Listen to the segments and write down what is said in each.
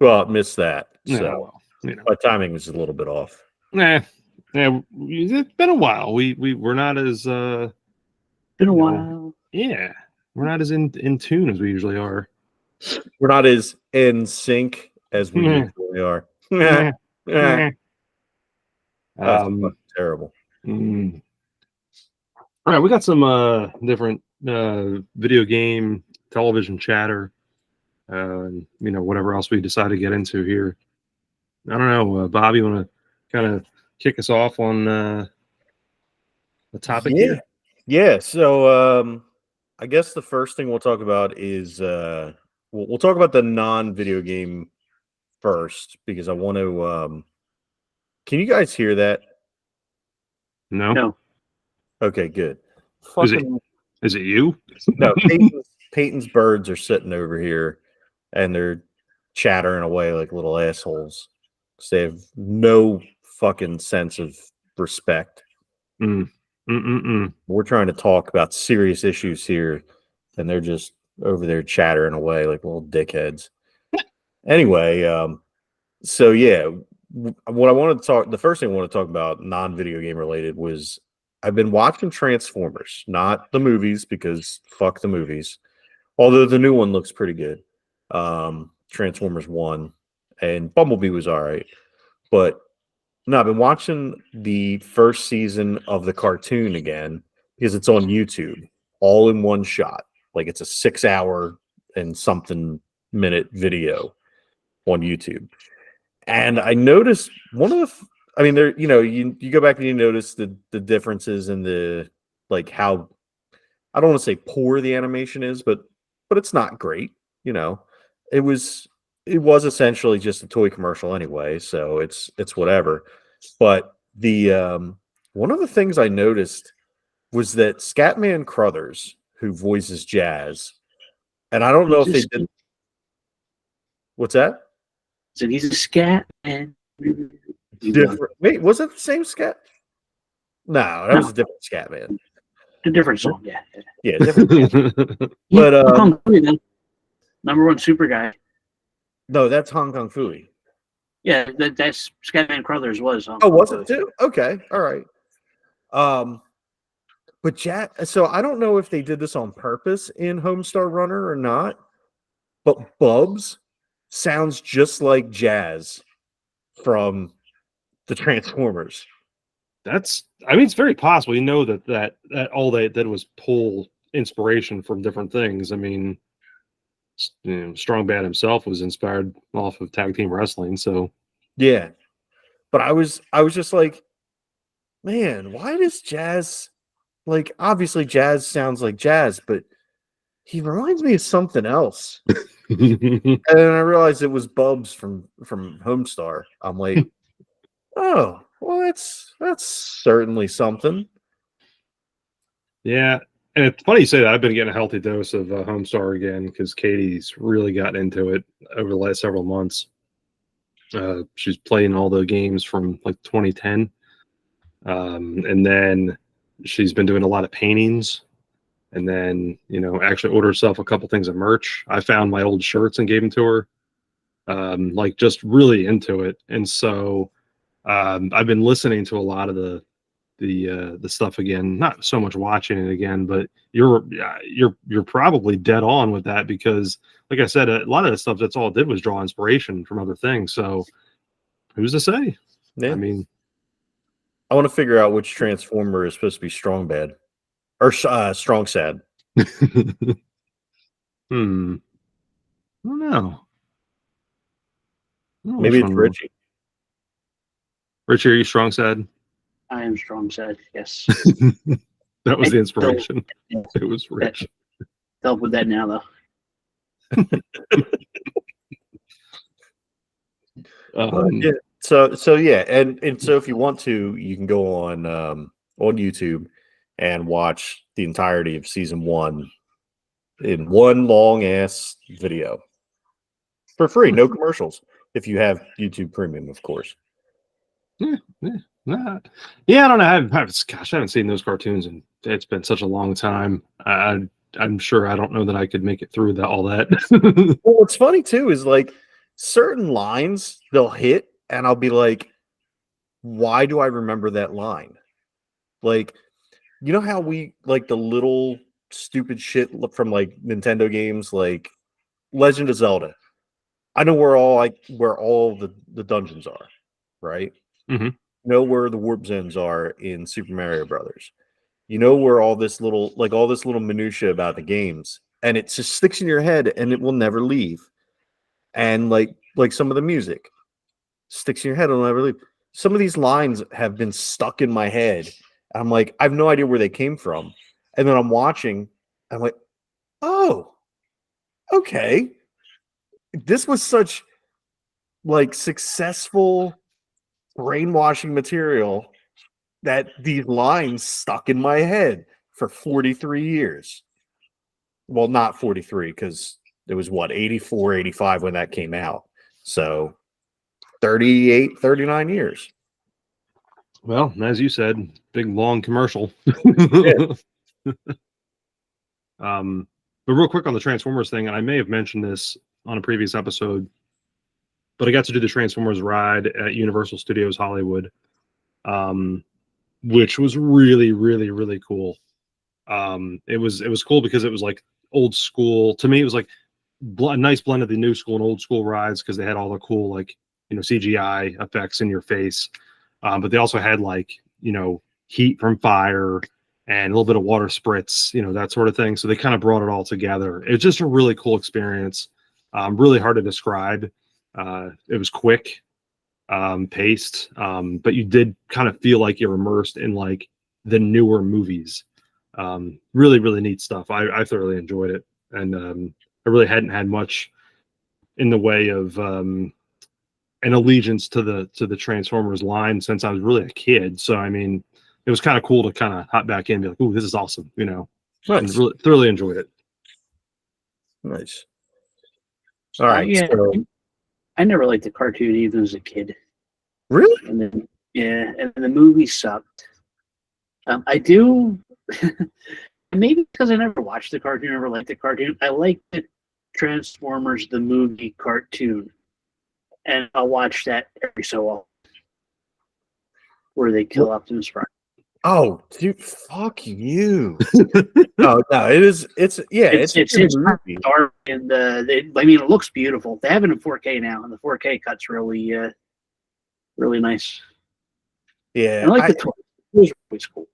Well, I missed that. Yeah, So well, you know, my timing was a little bit off. yeah, it's been a while. We're not as Been a while. yeah, we're not as in tune as we usually are. We're not as in sync as we usually are. Yeah. That's Um, terrible. All right, we got some different video game, television chatter, whatever else we decide to get into here. I don't know, Bob, you want to kind of kick us off on the topic here? Yeah. So I guess the first thing we'll talk about is we'll talk about the non-video game first because I want to. Can you guys hear that? No. Okay, good. Is it you? No, Peyton's birds are sitting over here, and they're chattering away like little assholes. They have no fucking sense of respect. We're trying to talk about serious issues here, and they're just over there chattering away like little dickheads. Anyway, so yeah, what I wanted to talk, the first thing I want to talk about, non-video game related, was I've been watching Transformers, not the movies because fuck the movies. Although the new one looks pretty good, Transformers 1, and Bumblebee was all right, but. No, I've been watching the first season of the cartoon again because it's on YouTube, all in one shot. Like it's a 6-hour and something minute video on YouTube. And I noticed one of the, you go back and you notice the differences in the, like how, I don't want to say poor the animation is, but it's not great. It was essentially just a toy commercial anyway, so it's whatever. But the one of the things I noticed was that Scatman Crothers, who voices Jazz, and I don't know if they did. What's that? So he's a scat man. Different. Wait, was it the same scat? No, that was a different Scatman. A different song, yeah. Yeah, different. But number one super guy. No, that's Hong Kong Phooey. Yeah, that's Scatman Crothers was. Oh, was it too? Okay, all right. But so I don't know if they did this on purpose in Homestar Runner or not, but Bubs sounds just like Jazz from the Transformers. It's very possible. You know that all they did was pull inspiration from different things. I mean, Strong Bad himself was inspired off of tag team wrestling, so yeah. But I was just like, man, why does Jazz, like, obviously Jazz sounds like Jazz, but he reminds me of something else. And then I realized it was Bubs from Homestar. I'm like, oh, well, that's certainly something. Yeah. And it's funny you say that. I've been getting a healthy dose of Homestar again because Katie's really gotten into it over the last several months. She's playing all the games from like 2010. And then she's been doing a lot of paintings. And then, actually ordered herself a couple things of merch. I found my old shirts and gave them to her. Like just really into it. And so I've been listening to a lot of the stuff again, not so much watching it again, but you're probably dead on with that because, like I said, a lot of the stuff, that's all it did was draw inspiration from other things. So who's to say? Yeah. I mean, I want to figure out which Transformer is supposed to be Strong Bad or Strong Sad. I don't know. Maybe it's Richie. Richie, are you Strong Sad? I am Strong Sad, yes. That was the inspiration. It was Rich. Help with that now, though. Yeah. So yeah, and so if you want to, you can go on YouTube and watch the entirety of season 1 in one long ass video for free, no commercials. If you have YouTube Premium, of course. Yeah, I don't know. Gosh, I haven't seen those cartoons, and it's been such a long time. I'm sure I don't know that I could make it through all that. Well, what's funny too is like, certain lines they'll hit, and I'll be like, why do I remember that line? Like, you know how we like the little stupid shit from like Nintendo games, like Legend of Zelda. I know where all the dungeons are, right? Mhm. Know where the warp zones are in Super Mario Brothers. You know where all this little minutia about the games, and it just sticks in your head, and it will never leave. And like some of the music sticks in your head and will never leave. Some of these lines have been stuck in my head. I'm like, I have no idea where they came from, and then I'm watching. I'm like, oh, okay, this was such like successful brainwashing material that these lines stuck in my head for 43 years. Well, not 43, because it was what, 84, 85 when that came out. So 38, 39 years. Well, as you said, big long commercial. But real quick on the Transformers thing, and I may have mentioned this on a previous episode, but I got to do the Transformers ride at Universal Studios Hollywood, which was really, really, really cool. It was cool because it was like old school. To me, it was like a nice blend of the new school and old school rides because they had all the cool like CGI effects in your face, but they also had like heat from fire and a little bit of water spritz, that sort of thing. So they kind of brought it all together. It was just a really cool experience. Really hard to describe. It was quick, paced, but you did kind of feel like you're immersed in like the newer movies. Really, really neat stuff. I thoroughly enjoyed it, and I really hadn't had much in the way of an allegiance to the Transformers line since I was really a kid. So I mean, it was kind of cool to kind of hop back in and be like, "Ooh, this is awesome," and Nice. really thoroughly enjoyed it. Nice. All right. Yeah, So, I never liked the cartoon even as a kid. really? And then and the movie sucked. I do maybe because I never watched the cartoon, never liked the cartoon. I like the Transformers the movie cartoon, and I'll watch that every so often, where they kill Optimus Prime. Oh, dude, fuck you. No, it is. It's a good movie. dark and I mean, it looks beautiful. They have it in 4K now, and the 4K cut's really really nice. Yeah, And I like the toy. It was always cool.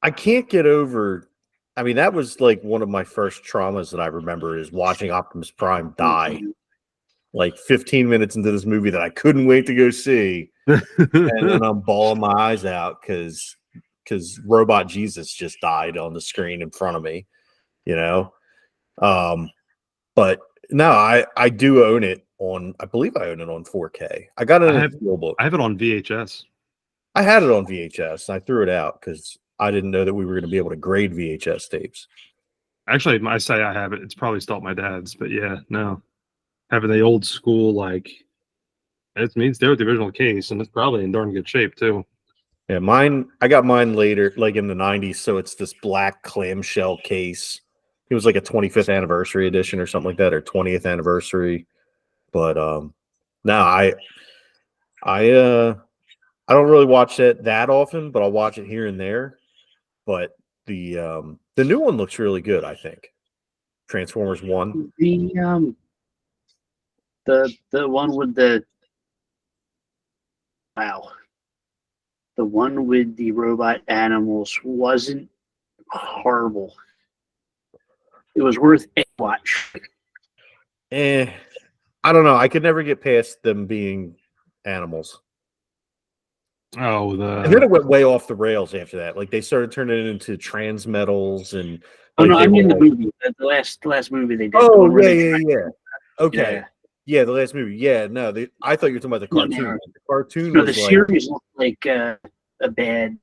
I can't get over. I mean, that was like one of my first traumas that I remember is watching Optimus Prime die. Like 15 minutes into this movie that I couldn't wait to go see, and then I'm bawling my eyes out because Robot Jesus just died on the screen in front of me. But no, I do own it on. I believe I own it on 4K. I got it in a steelbook. I have it on VHS. I had it on VHS, and I threw it out because I didn't know that we were going to be able to grade VHS tapes. Actually, I say I have it. It's probably still at my dad's, but yeah, no. Having the old school, like, it means they're the original case, and it's probably in darn good shape, too. Yeah, I got mine later, like in the 90s, so it's this black clamshell case. It was like a 25th anniversary edition or something like that, or 20th anniversary. But no, I don't really watch it that often, but I'll watch it here and there. But the new one looks really good, I think. Transformers 1. The one with the the one with the robot animals wasn't horrible. It was worth a watch. I don't know. I could never get past them being animals. Oh, And then it went way off the rails after that. Like they started turning it into trans metals and. Oh like, no, I mean the like, movie, the last movie they did. Oh yeah. Okay. Yeah. The last movie. Yeah, no, I thought you were talking about the cartoon. No. The cartoon No, was the like, series looked like a bad.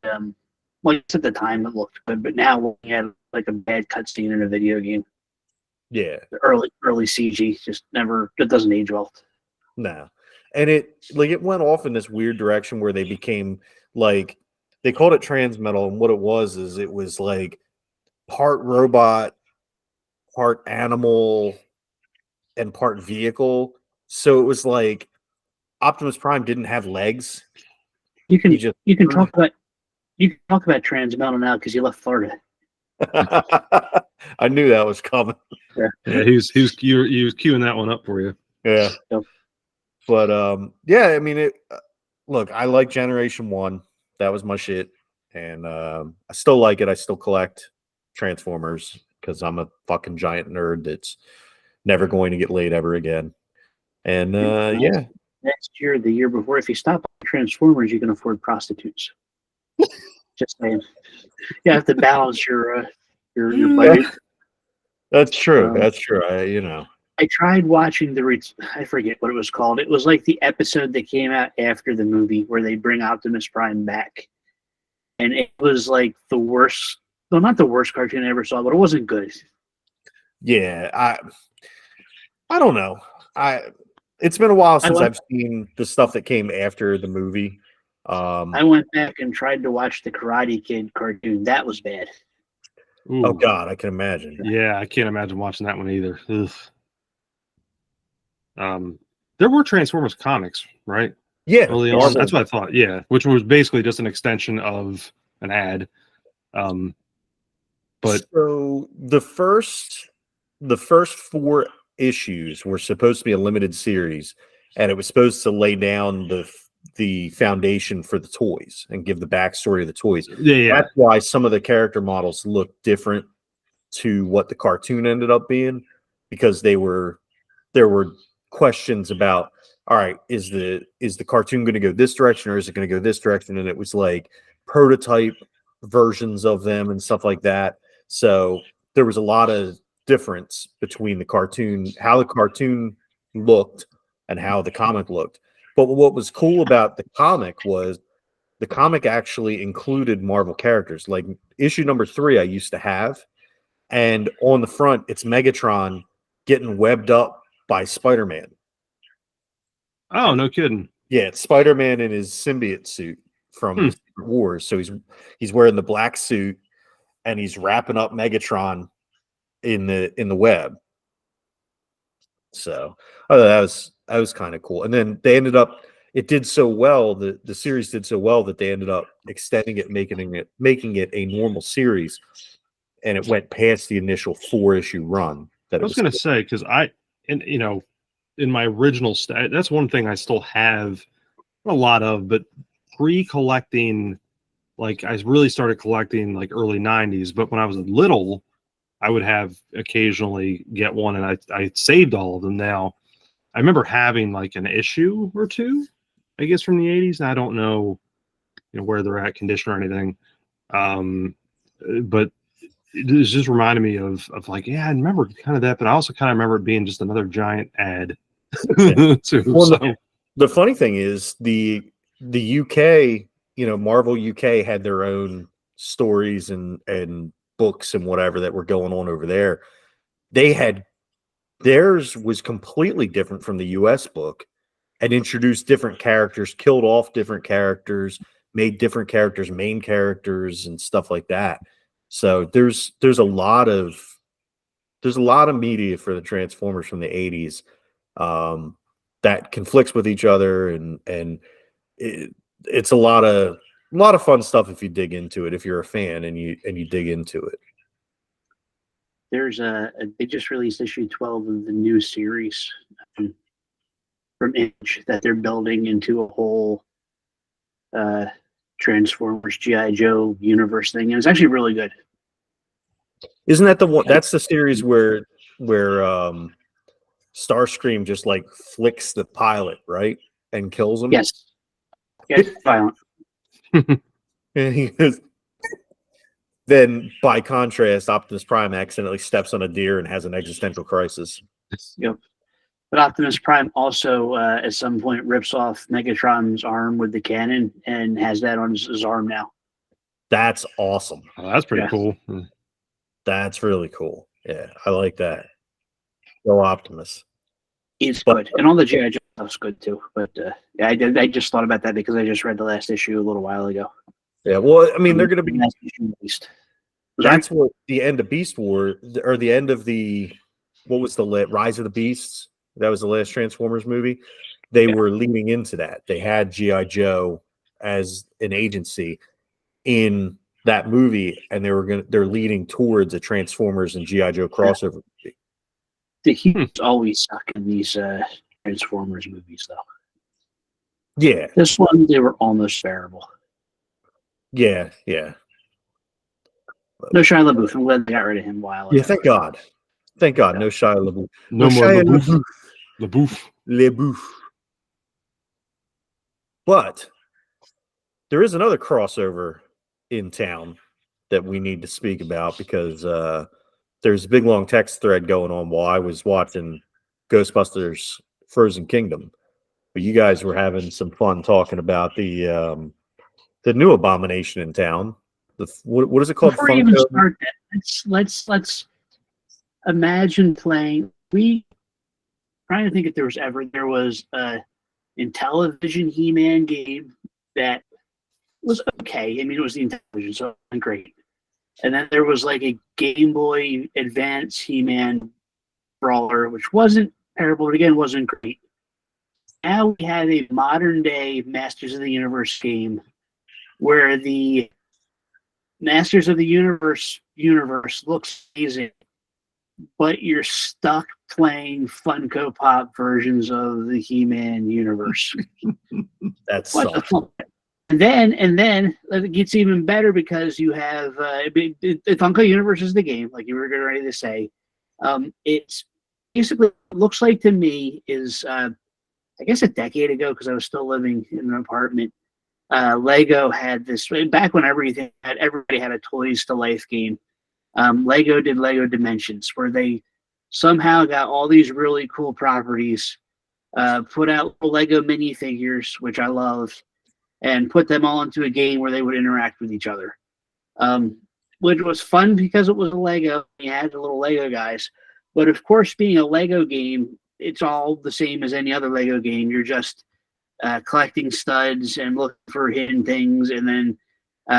Well, at the time it looked good, but now we had like a bad cutscene in a video game. yeah, The early CG just never. It doesn't age well. no, and it went off in this weird direction where they became like they called it trans metal, and what it was is it was like part robot, part animal, and part vehicle. So it was like Optimus Prime didn't have legs. You can He just you can talk about Trans Mountain now because you left Florida. I knew that was coming. Yeah, he was queuing that one up for you. Yeah. Yep. But yeah, I mean look, I like Generation 1. That was my shit. And I still like it. I still collect Transformers because I'm a fucking giant nerd that's never going to get laid ever again. And yeah. Next year, the year before, if you stop on Transformers, you can afford prostitutes. Just saying. You have to balance your budget. That's true. That's true. I tried watching I forget what it was called. It was like the episode that came out after the movie where they bring Optimus Prime back. And it was like the worst, well, not the worst cartoon I ever saw, but it wasn't good. Yeah, I don't know. It's been a while since I've seen the stuff that came after the movie. I went back and tried to watch the Karate Kid cartoon. That was bad. Ooh. Oh God, I can imagine. Yeah, I can't imagine watching that one either. There were Transformers comics, right? Yeah, Early on. That's what I thought. Yeah, which was basically just an extension of an ad. But so the first 4 issues were supposed to be a limited series, and it was supposed to lay down the foundation for the toys and give the backstory of the toys. Yeah. That's why some of the character models look different to what the cartoon ended up being, because there were questions about, all right, is the cartoon going to go this direction or is it going to go this direction? And it was like prototype versions of them and stuff like that. So there was a lot of difference between the cartoon, how the cartoon looked and how the comic looked. But what was cool about the comic was the comic actually included Marvel characters. Like issue number 3 I used to have, and on the front it's Megatron getting webbed up by Spider-Man. Oh, no kidding. Yeah, it's Spider-Man in his symbiote suit from the Secret Wars. So he's wearing the black suit and he's wrapping up Megatron in the web. So that was kind of cool. And then they ended up, it did so well, the series did so well that they ended up extending it, making it a normal series, and it went past the initial 4-issue run. That I was going to say, because in my original that's one thing I still have a lot of, but pre-collecting, like I really started collecting like early 90s, but when I was little, I would have occasionally get one, and I saved all of them. Now I remember having like an issue or two, I guess, from the 80s, and I don't know, where they're at, condition or anything. But it just reminded me of like, yeah, I remember kind of that, but I also kind of remember it being just another giant ad. Yeah. Too, well, so. The funny thing is the UK, Marvel UK had their own stories and books and whatever that were going on over there. Theirs was completely different from the US book, and introduced different characters, killed off different characters, made different characters main characters and stuff like that. So there's a lot of media for the Transformers from the 80s that conflicts with each other, and it's a lot of fun stuff if you dig into it, if you're a fan and you dig into it. There's they just released issue 12 of the new series from Image that they're building into a whole Transformers G.I. Joe universe thing, and it's actually really good. Isn't that the one? That's the series where Starscream just like flicks the pilot, right, and kills him. Yes. Yeah, it's violent. And he goes, then by contrast, Optimus Prime accidentally steps on a deer and has an existential crisis. Yep. But Optimus Prime also at some point rips off Megatron's arm with the cannon and has that on his arm now. That's awesome. Oh, that's pretty cool. That's really cool. Yeah, I like that. Go Optimus. He's good. And all the G.I. Joe stuff's good too. But yeah, I just thought about that because I just read the last issue a little while ago. Yeah, well, I mean, they're going to be. That's what the end of Beast War, or the end of the, what was the Rise of the Beasts? That was the last Transformers movie. They were leaning into that. They had G.I. Joe as an agency in that movie, and they're leading towards a Transformers and G.I. Joe crossover movie. The humans always suck in these Transformers movies, though. Yeah. This one, they were almost bearable. Yeah. No Shia LaBeouf. I'm glad they got rid of him a while ago. Yeah, thank God. Thank God. No Shia LaBeouf. No more Shia LaBeouf. LaBeouf. LaBeouf. But there is another crossover in town that we need to speak about because there's a big long text thread going on while I was watching Ghostbusters Frozen Kingdom. But you guys were having some fun talking about the new abomination in town. What is it called? Before we even start that, let's imagine playing. Trying to think if there was a Intellivision He-Man game that was okay. I mean, it was the Intellivision, so it wasn't great. And then there was like a Game Boy Advance He-Man brawler, which wasn't terrible, but again, wasn't great. Now we have a modern day Masters of the Universe game where the Masters of the universe looks amazing, but you're stuck playing Funko Pop versions of the He-Man universe. That's what the fuck? And then it gets even better because you have the Funko Universe is the game, like you were getting ready to say. It's basically looks like to me is I guess a decade ago because I was still living in an apartment. Lego had this back when everybody had a Toys to Life game. Lego did Lego Dimensions, where they somehow got all these really cool properties, put out Lego minifigures, which I love, and put them all into a game where they would interact with each other. Which was fun because it was a Lego. You had the little Lego guys. But of course, being a Lego game, it's all the same as any other Lego game. You're just collecting studs and looking for hidden things, and then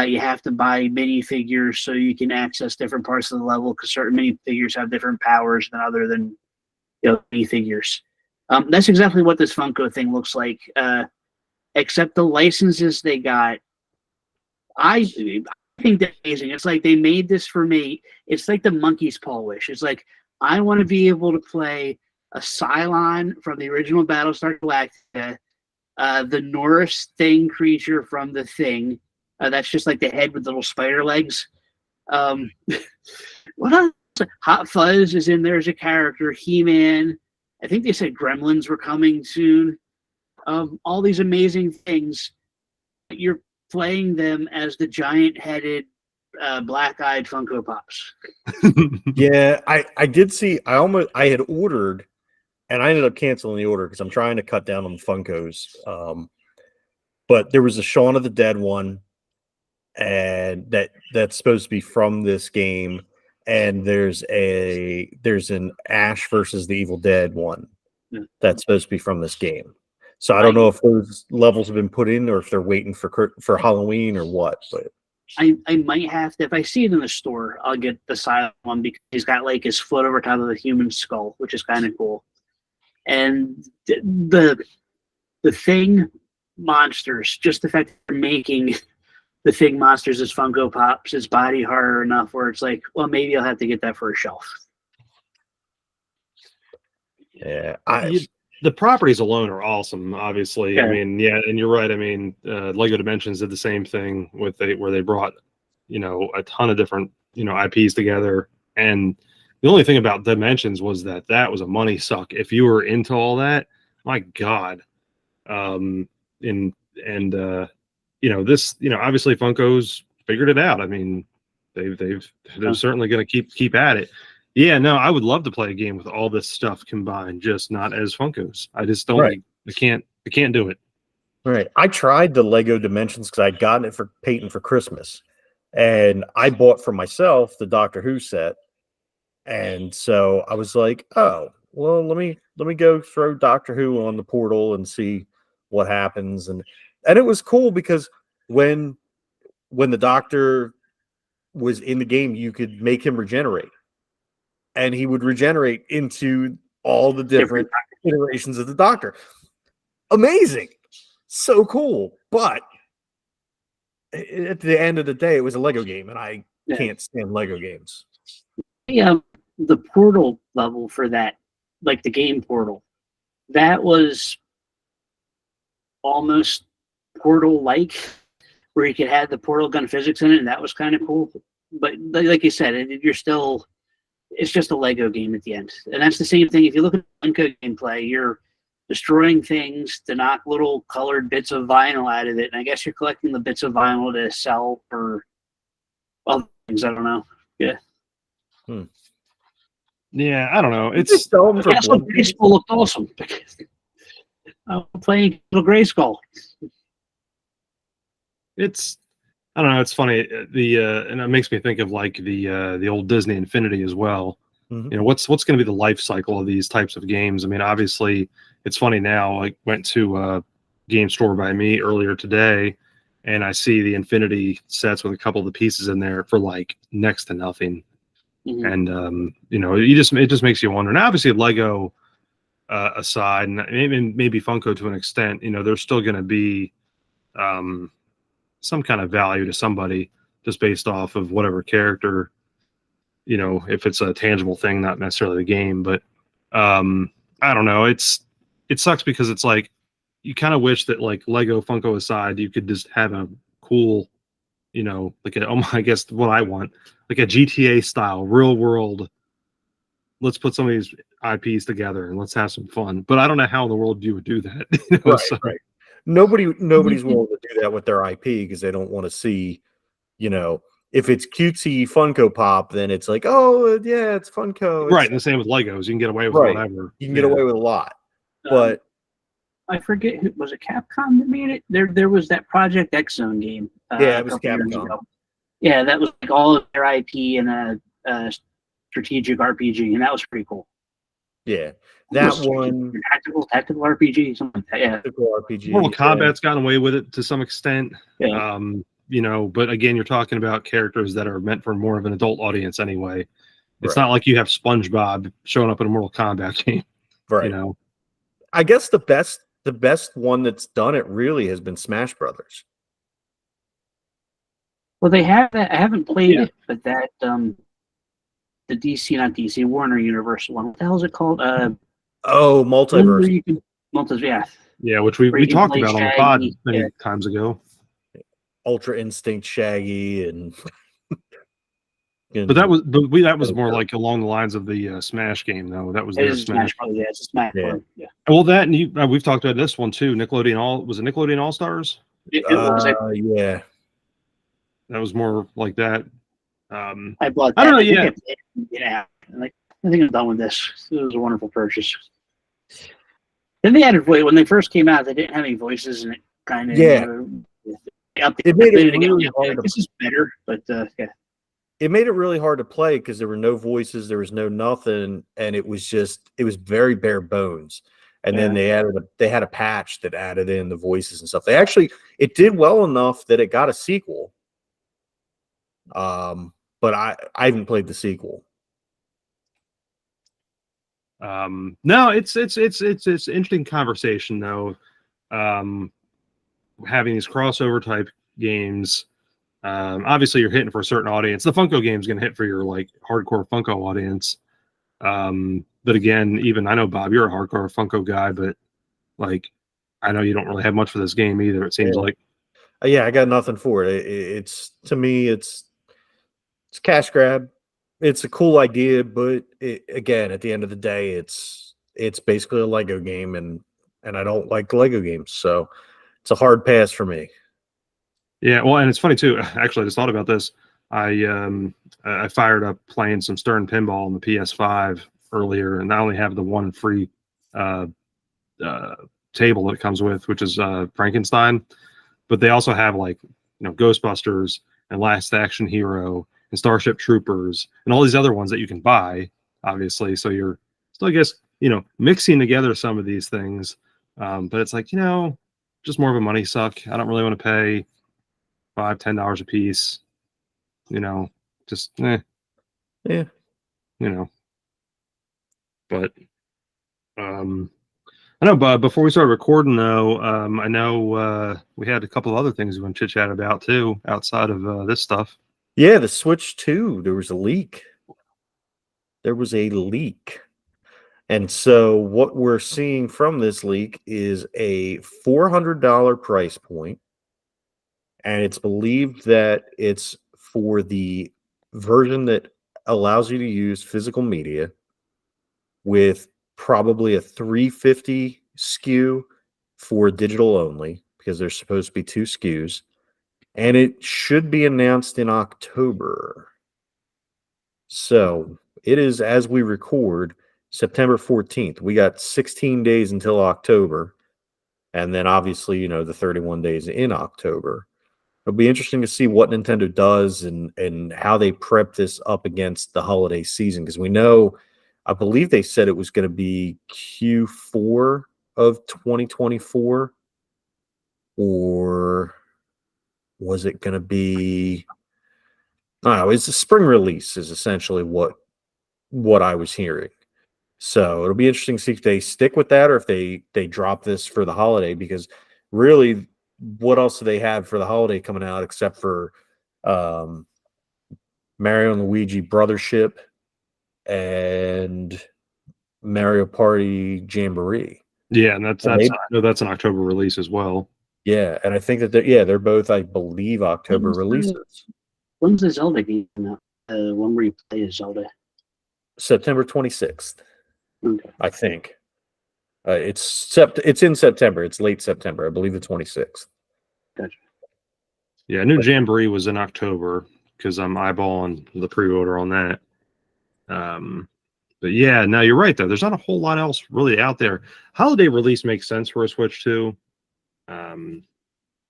you have to buy minifigures so you can access different parts of the level because certain minifigures have different powers than minifigures. That's exactly what this Funko thing looks like, except the licenses they got. I think they're amazing. It's like they made this for me. It's like the monkey's paw wish. It's like I want to be able to play a Cylon from the original Battlestar Galactica, the Norris Thing creature from The Thing. That's just like the head with little spider legs. What else? Hot Fuzz is in there as a character. He-Man. I think they said Gremlins were coming soon. All these amazing things. You're playing them as the giant-headed, black-eyed Funko Pops. Yeah, I did see. I had ordered, and I ended up canceling the order because I'm trying to cut down on the Funkos. But there was a Shaun of the Dead one, and that's supposed to be from this game. And there's an Ash versus the Evil Dead one that's supposed to be from this game. So I don't know if those levels have been put in or if they're waiting for Halloween or what. But I might have to, if I see it in the store, I'll get the silent one because he's got like his foot over top of the human skull, which is kind of cool. And the Thing monsters, just the fact that they're making the Thing monsters as Funko Pops is body horror enough where it's like, well, maybe I'll have to get that for a shelf. Yeah, the properties alone are awesome. Obviously, yeah. I mean, yeah, and you're right. I mean, Lego Dimensions did the same thing where they brought a ton of different IPs together. And the only thing about Dimensions was that was a money suck. If you were into all that, my God. This, obviously Funko's figured it out. I mean, they're certainly going to keep at it. Yeah, no, I would love to play a game with all this stuff combined, just not as Funkos. I just don't. Right. I can't do it. Right. I tried the Lego Dimensions because I'd gotten it for Peyton for Christmas, and I bought for myself the Doctor Who set, and so I was like, oh, well, let me go throw Doctor Who on the portal and see what happens, and it was cool because when the Doctor was in the game, you could make him regenerate, and he would regenerate into all the different iterations of the Doctor. Amazing, so cool. But at the end of the day, it was a Lego game, and I can't stand Lego games. Yeah, the Portal level for that, like the game Portal, that was almost Portal-like, where you could have the portal gun physics in it, and that was kind of cool. But like you said, it's just a Lego game at the end. And that's the same thing. If you look at Funko gameplay, you're destroying things to knock little colored bits of vinyl out of it. And I guess you're collecting the bits of vinyl to sell for other things. I don't know. Yeah. Yeah, I don't know. It's Castle Grayskull looked awesome. I'm playing Little Grayskull. I don't know. It's funny. And it makes me think of like the old Disney Infinity as well. Mm-hmm. You know, what's going to be the life cycle of these types of games? I mean, obviously, it's funny now. I went to a game store by me earlier today, and I see the Infinity sets with a couple of the pieces in there for like next to nothing. Mm-hmm. And you know, it just makes you wonder. And obviously, Lego aside, and maybe Funko to an extent, you know, there's still going to be some kind of value to somebody just based off of whatever character, you know, if it's a tangible thing, not necessarily the game. But I don't know. It sucks because it's like you kind of wish that like Lego Funko aside, you could just have a cool, you know, like I guess what I want, like a GTA style real world. Let's put some of these IPs together and let's have some fun. But I don't know how in the world you would do that. You know? Right. Nobody's willing to do that with their IP because they don't want to see, you know, if it's cutesy Funko Pop, then it's like, oh yeah, it's Funko. Right. And the same with Legos. You can get away with whatever. You can get away with a lot. But I forget who was it, Capcom that made it? There was that Project X Zone game. Yeah, it was Capcom. Yeah, that was like all of their IP in a strategic RPG, and that was pretty cool. Yeah, that one tactical RPG, something like that. Yeah, tactical RPG. Mortal Kombat's gotten away with it to some extent. Yeah. You know, but again, you're talking about characters that are meant for more of an adult audience anyway. It's not like you have SpongeBob showing up in a Mortal Kombat game. Right. You know, I guess the best one that's done it really has been Smash Brothers. Well, they have that. I haven't played it, but that the DC, Warner Universe one. What the hell is it called? Multiverse. Yeah, which we talked about on the pod many times ago. Ultra Instinct Shaggy and but that was more like along the lines of the Smash game, though. That was their Smash. It's a Smash. Yeah. Well, that and we've talked about this one too. Nickelodeon All Stars? It was. Yeah. That was more like that. I bought that. I don't know. Yeah. I think I'm done with this. It was a wonderful purchase. Then they added voice when they first came out. They didn't have any voices, and it kind of it made it really hard. This is better, but yeah. It made it really hard to play because there were no voices, there was no nothing, and it was very bare bones. And then they had a patch that added in the voices and stuff. It did well enough that it got a sequel. But I haven't played the sequel. No, it's an interesting conversation though. Having these crossover type games, obviously you're hitting for a certain audience. The Funko game is going to hit for your like hardcore Funko audience. But again, even I know Bob, you're a hardcore Funko guy, but like I know you don't really have much for this game either. It seems like. Yeah, I got nothing for it. It's to me, it's cash grab. It's a cool idea, but again, at the end of the day, it's basically a Lego game, and I don't like Lego games, so it's a hard pass for me. Yeah, well, and it's funny too. Actually, I just thought about this. I fired up playing some Stern Pinball on the PS5 earlier, and I only have the one free table that it comes with, which is Frankenstein. But they also have like Ghostbusters and Last Action Hero and Starship Troopers and all these other ones that you can buy, obviously. So you're still, I guess, mixing together some of these things. But it's like, just more of a money suck. I don't really want to pay $5-10 a piece. Just yeah. But I know, but before we start recording, though, I know we had a couple of other things we want to chit chat about too, outside of this stuff. Yeah, the Switch 2, there was a leak. There was a leak. And so what we're seeing from this leak is a $400 price point, and it's believed that it's for the version that allows you to use physical media with probably a 350 SKU for digital only, because there's supposed to be 2 SKUs, and it should be announced in October. So it is, as we record, September 14th. We got 16 days until October. And then obviously, the 31 days in October. It'll be interesting to see what Nintendo does and how they prep this up against the holiday season. Because we know, I believe they said it was going to be Q4 of 2024. Or was it going to be... I don't know. It's a spring release is essentially what I was hearing. So it'll be interesting to see if they stick with that or if they drop this for the holiday, because really, what else do they have for the holiday coming out except for Mario and Luigi Brothership and Mario Party Jamboree? Yeah, and I know that's an October release as well. Yeah, and I think that they're both, I believe, October releases. When's the Zelda game out? One where you play as Zelda? September 26th. Okay. I think. It's in September. It's late September. I believe the 26th. Gotcha. Yeah, I knew Jamboree was in October because I'm eyeballing the pre-order on that. But yeah, no, you're right though. There's not a whole lot else really out there. Holiday release makes sense for a Switch 2,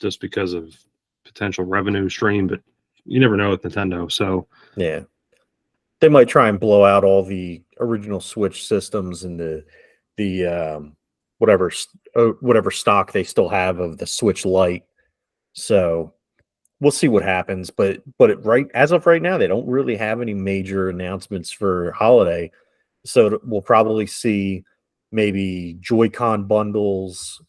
just because of potential revenue stream, but you never know with Nintendo. So yeah, they might try and blow out all the original Switch systems and the whatever stock they still have of the Switch Lite. So we'll see what happens. But as of right now, they don't really have any major announcements for holiday. So we'll probably see maybe Joy-Con bundles,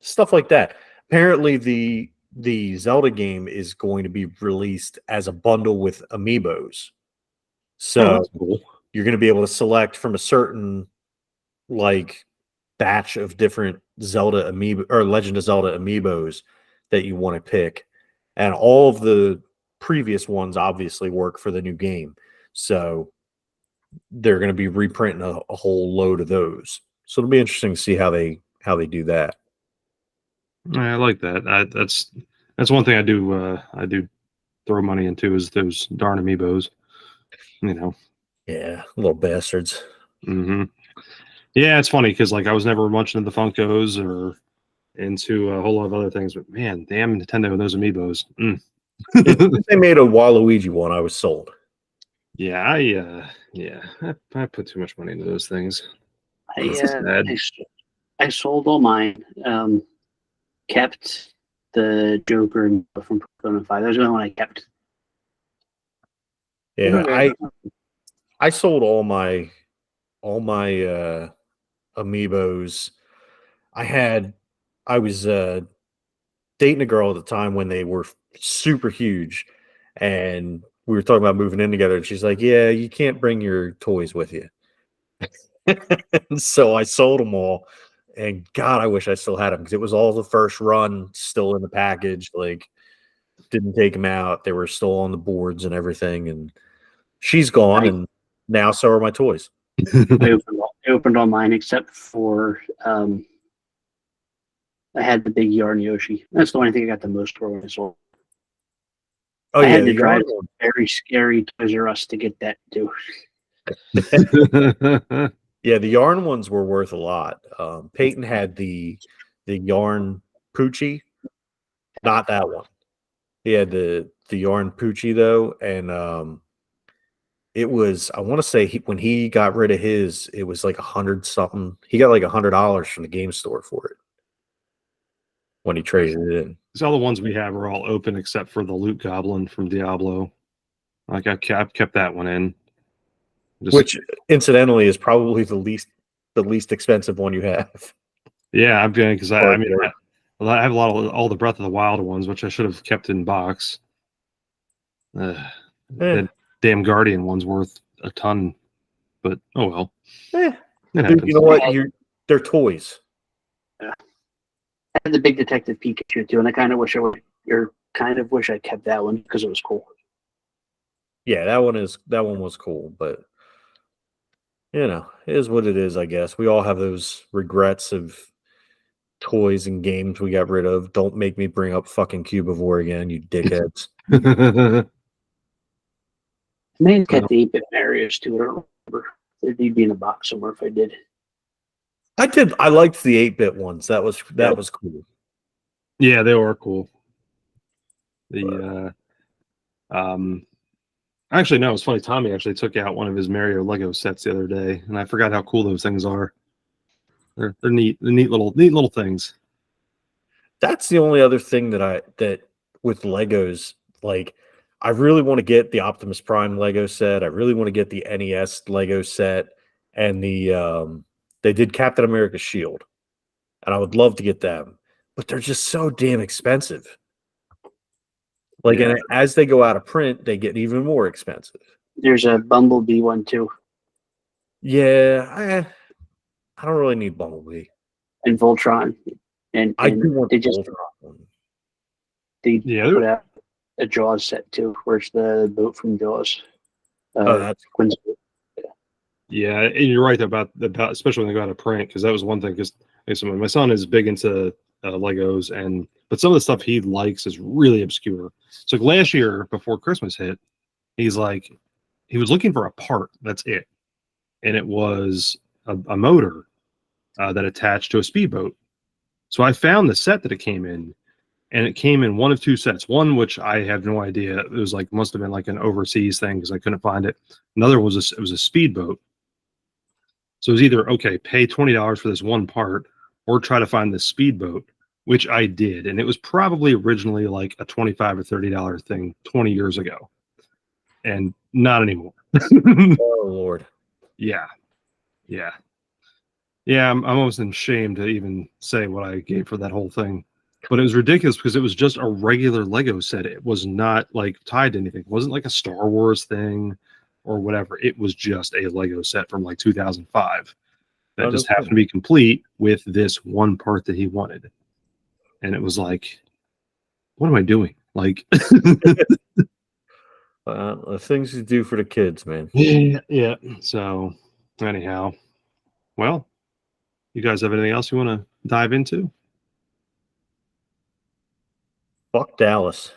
stuff like that. Apparently, the Zelda game is going to be released as a bundle with amiibos. So that's cool. You're going to be able to select from a certain batch of different Zelda amiibo or Legend of Zelda amiibos that you want to pick, and all of the previous ones obviously work for the new game. So they're going to be reprinting a whole load of those. So it'll be interesting to see how they do that. I like that. That's one thing I do throw money into is those darn amiibos. Yeah, little bastards. Mm-hmm. Yeah, it's funny because I was never much into the Funkos or into a whole lot of other things, but man, damn Nintendo and those amiibos. If they made a Waluigi one, I was sold. Yeah, I put too much money into those things. I sold all mine. Kept the Joker from Persona 5. That was the only one I kept. Yeah, I sold all my amiibos. I was dating a girl at the time when they were super huge, and we were talking about moving in together, and she's like, yeah, you can't bring your toys with you. So I sold them all, and God, I wish I still had them, because it was all the first run still in the package. Didn't take them out. They were still on the boards and everything, and she's gone, and now so are my toys. I opened all mine except for I had the big yarn Yoshi. That's the only thing I got the most for when I sold. Oh, I had to drive very scary Toys R Us to get that too. Yeah, the yarn ones were worth a lot. Peyton had the yarn Poochie, not that one. He had the yarn Poochie though, and it was, I want to say when he got rid of his, it was like $100 something. He got like $100 from the game store for it when he traded it in. So all the ones we have are all open except for the Loot Goblin from Diablo. I kept that one in. Which, incidentally, is probably the least the least expensive one you have. Yeah, I'm going because I Hard mean work. I have a lot of all the Breath of the Wild ones, which I should have kept in box. That damn Guardian one's worth a ton, but oh well, Eh. it Dude, happens. you know what? They're toys. I had the Big Detective Pikachu too, and I kind of wish I kept that one because it was cool. Yeah, that one was cool, but you know, it is what it is, I guess. We all have those regrets of toys and games we got rid of. Don't make me bring up fucking Cubivore again, you dickheads. I may have kept the 8-bit Marios too. I don't remember. They'd be in a box somewhere if I did. I did. I liked the 8-bit ones. That was cool. Yeah, they were cool. The actually no, it's funny. Tommy actually took out one of his Mario Lego sets the other day, and I forgot how cool those things are. They're neat. They're neat little things. That's the only other thing that with Legos, like I really want to get the Optimus Prime Lego set. I really want to get the NES Lego set, and they did Captain America's Shield, and I would love to get them, but they're just so damn expensive. Like, Yeah. and as they go out of print, they get even more expensive. There's a Bumblebee one too, Yeah, I don't really need Bumblebee. and Voltron, and I do want they the just Voltron one. they Yeah, put out a Jaws set too, where it's the boat from Jaws. Oh, that's Quinn's- yeah, and you're right about especially when they go out of print, because that was one thing. Because my son is big into Legos, but some of the stuff he likes is really obscure. So like last year before Christmas hit, he was looking for a part. That's it, and it was a motor that attached to a speedboat. So I found the set that it came in, and it came in one of two sets. One, which I have no idea, it was like must have been like an overseas thing because I couldn't find it. Another was it was a speedboat. So it was either okay, pay $20 for this one part, or try to find this speedboat, which I did, and it was probably originally like a $25 or $30 thing 20 years ago, and not anymore. oh Lord. Yeah, yeah, yeah. I'm almost ashamed to even say what I gave for that whole thing. But it was ridiculous because it was just a regular Lego set. It was not like tied to anything. It wasn't like a Star Wars thing or whatever. It was just a Lego set from like 2005 that just happened to be complete with this one part that he wanted. And it was like, what am I doing? Like, The things you do for the kids, man. yeah. So, anyhow, well, you guys have anything else you want to dive into? Fuck Dallas.